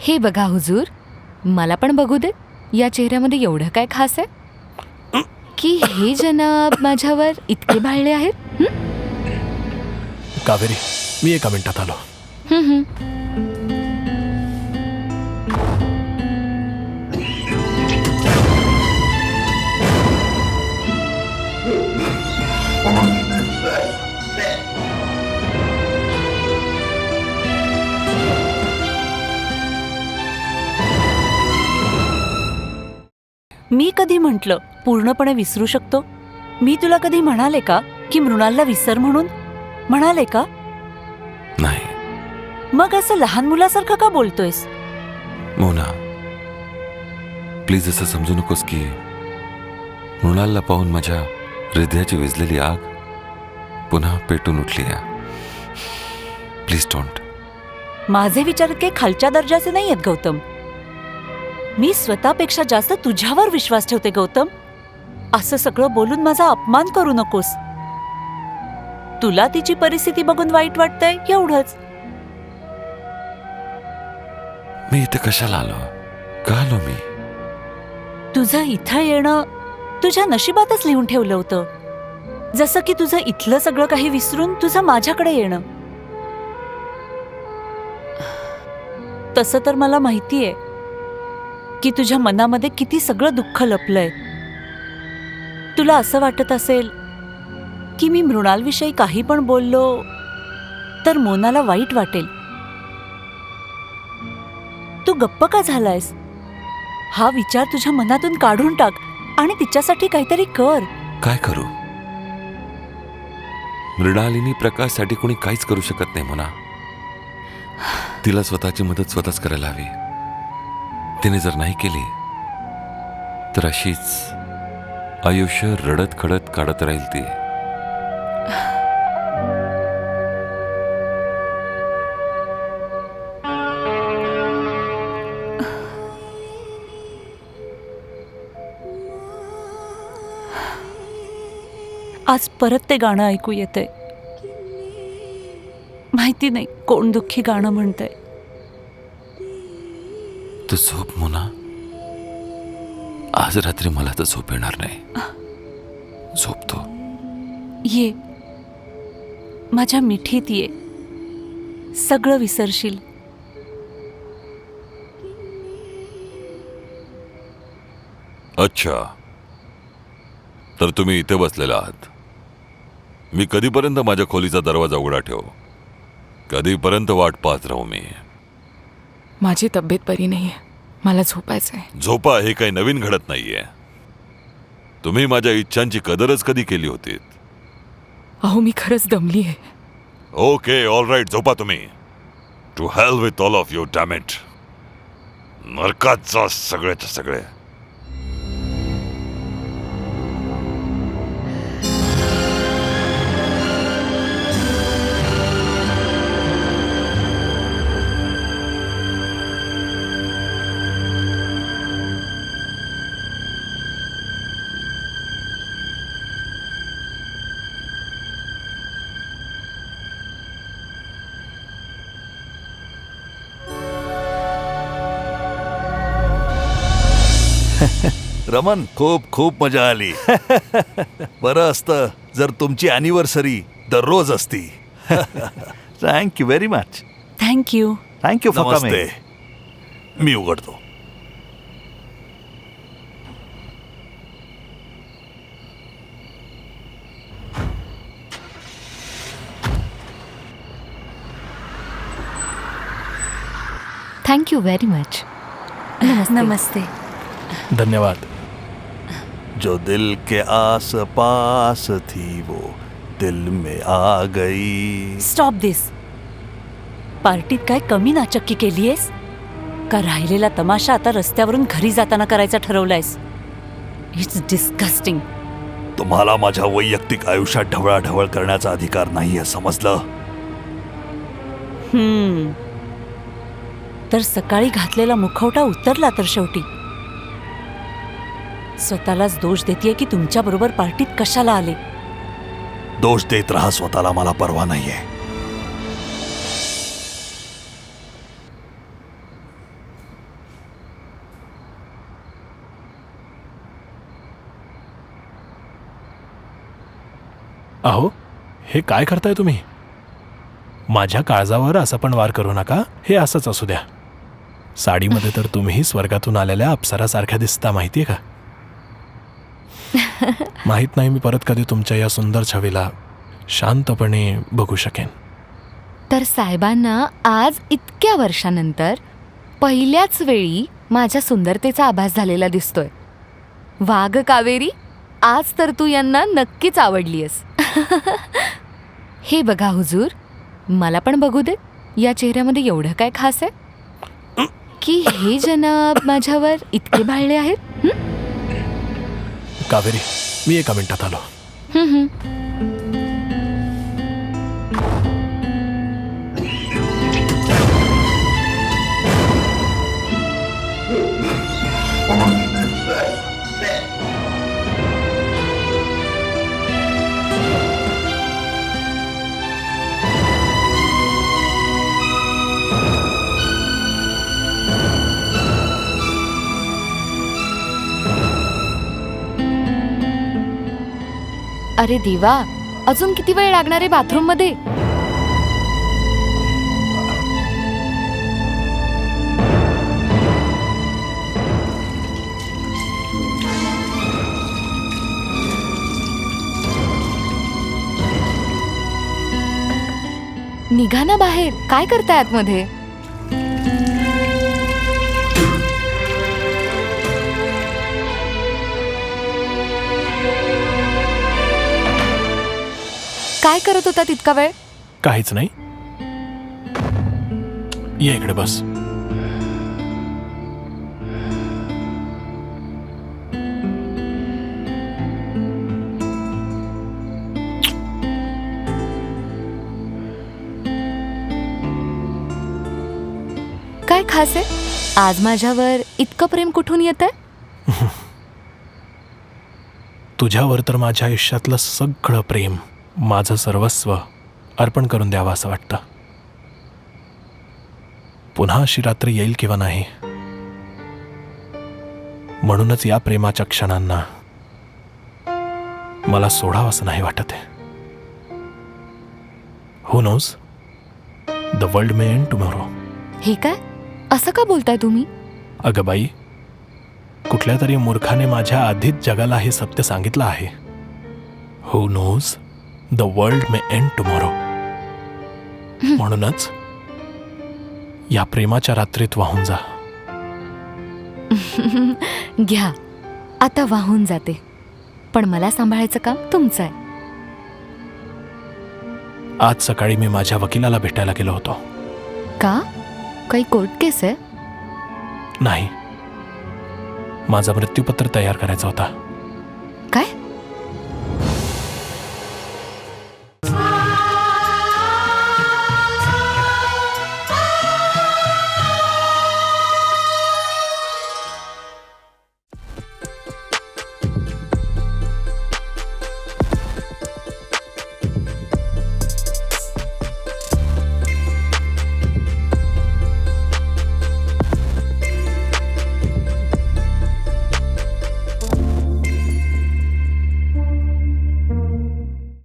हे बघा हुजूर, मला पण बघू दे. या चेहऱ्यामध्ये एवढं काय खास आहे की हे जनाब माझ्यावर इतके भाळले आहेत? कावेरी, मी एका मिनिटात आलो. मी कधी म्हटलं पूर्णपणे विसरू शकतो? मी तुला कधी म्हणाले का की मृणालला विसर म्हणून? म्हणाले का? नाही. मग असं लहान मुलासारखं का बोलतोयस? मोना, प्लीज असं समजू नकोस की मृणालला पाहून माझ्या हृदयाची विझलेली आग पुन्हा पेटून उठली आहे. Please don't. माझे विचार काही खालच्या दर्जाचे नाही आहेत गौतम. मी स्वतःपेक्षा जास्त तुझ्यावर विश्वास ठेवते गौतम. असं सगळं बोलून माझा अपमान करू नकोस. तुला तिची परिस्थिती बघून वाईट वाटतंय एवढंच. मी इथे कशाला आलो? का आलो मी? तुझं इथं येणं तुझ्या नशिबातच लिहून ठेवलं होतं. जसं की तुझं इथलं सगळं काही विसरून तुझं माझ्याकडे येणं. तसं तर मला माहितीये की तुझ्या मनामध्ये किती सगळं दुःख लपलंय. तुला असं वाटत असेल की मी मृणालविषयी काही पण बोललो तर मोनाला वाईट वाटेल. तू गप्प का झालायस? हा विचार तुझ्या मनातून काढून टाक आणि तिच्यासाठी काहीतरी कर. काय करू? मृणालिनी प्रकाशसाठी कोणी काहीच करू शकत नाही मोना. तिला स्वतःची मदत स्वतःच करायला हवी. तिने जर नाही केली तर अशीच आयुष्य रडत खडत काढत राहील ती. आज परत ते गाणं ऐकू येतंय. माहिती नाही कोण दुःखी गाणं म्हणतंय. तू झोप मोना. आज रात्री मला तर झोप येणार नाही. झोपतो. ये माझ्या मिठीत ये. सगळं विसरशील. अच्छा, तर तुम्ही इथे बसलेला आहात. मी कधीपर्यंत माझ्या खोलीचा दरवाजा उघडा ठेवू? कधीपर्यंत वाट पाहत राहू मी? माझी तब्येत बरी नाहीये, मला झोपायचंय. झोपा हे काही नवीन घडत नाहीये. तुम्ही माझ्या इच्छांची कदरच कधी केली होती? अहो, मी खरंच दमली आहे. ओके, ऑल राईट, झोपा तुम्ही. To hell with all of you, damn it. नरकात जा सगळेच्या सगळे. रमन, खूप खूप मजा आली. बरं असतं जर तुमची अॅनिव्हर्सरी दररोज असती. Thank you very much. Thank you. Thank you for coming. नमस्ते. मी उघडतो. Thank you very much. नमस्ते. धन्यवाद. जो दिल के आस पास थी वो दिल में आ गई. स्टॉप दिस. पार्टीत काय कमी नाचक्की केलीयस का? राहिलेला तमाशा आता रस्त्यावरून घरी जाताना करायचा ठरवलायस? It's disgusting. तुम्हाला माझ्या वैयक्तिक आयुष्यात ढवळाढवळ करण्याचा अधिकार नाहीये, समजलं? तर सकाळी घातलेला मुखवटा उतरला तर शेवटी. स्वतःलाच दोष देतेय की तुमच्या बरोबर पार्टीत कशाला आले. दोष देत राहा स्वतःला, मला परवा नाहीये. अहो, हे काय करताय तुम्ही? माझ्या काळजावर असं पण वार करू नका. हे असंच असू द्या. साडीमध्ये तर तुम्ही स्वर्गातून आलेल्या अप्सरासारख्या दिसता, माहितीये का? माहित नाही मी परत कधी तुमच्या या सुंदर छवीला शांतपणे बघू शकेन. तर साहेबांना आज इतक्या वर्षानंतर पहिल्याच वेळी माझ्या सुंदरतेचा आभास झालेला दिसतोय. वाघ कावेरी, आज तर तू यांना नक्कीच आवडलीयस. हे बघा हुजूर, मला पण बघू दे. या चेहऱ्यामध्ये एवढं काय खास आहे की हे जनाब माझ्यावर इतके भाळले आहेत? कावेरी, मी एका मिनिटात आलो. अरे देवा, अजून किती वेळ लागणार आहे बाथरूम मध्ये? निघा ना बाहेर. काय करताय आतमध्ये? काय करत होता तितका वेळ? काहीच नाही. ये इकडे बस. काय खास आहे? आज माझ्यावर इतकं प्रेम कुठून येतंय? तुझ्यावर तर माझ्या आयुष्यातलं सगळं प्रेम, माझं सर्वस्व अर्पण करून द्यावं असं वाटतं. पुन्हा अशी रात्र येईल किंवा नाही, म्हणूनच या प्रेमाच्या क्षणांना मला सोडावं असं नाही वाटत आहे. Who knows, the world may end tomorrow. हे काय? असं का बोलताय तुम्ही? अगं बाई, कुठल्या तरी मूर्खाने माझ्या आधीच जगाला हे सत्य सांगितलं आहे. Who knows, the world may end tomorrow. म्हणूनच या प्रेमाच्या रात्रीत वाहून जा. घ्या, आता वाहून जाते. पण मला सांभाळायचं काम तुमचं आहे. आज सकाळी मी माझ्या वकिलाला भेटायला गेलो होतो. का? काही कोर्ट केस आहे? नाही, माझं मृत्यूपत्र तयार करायचा होता.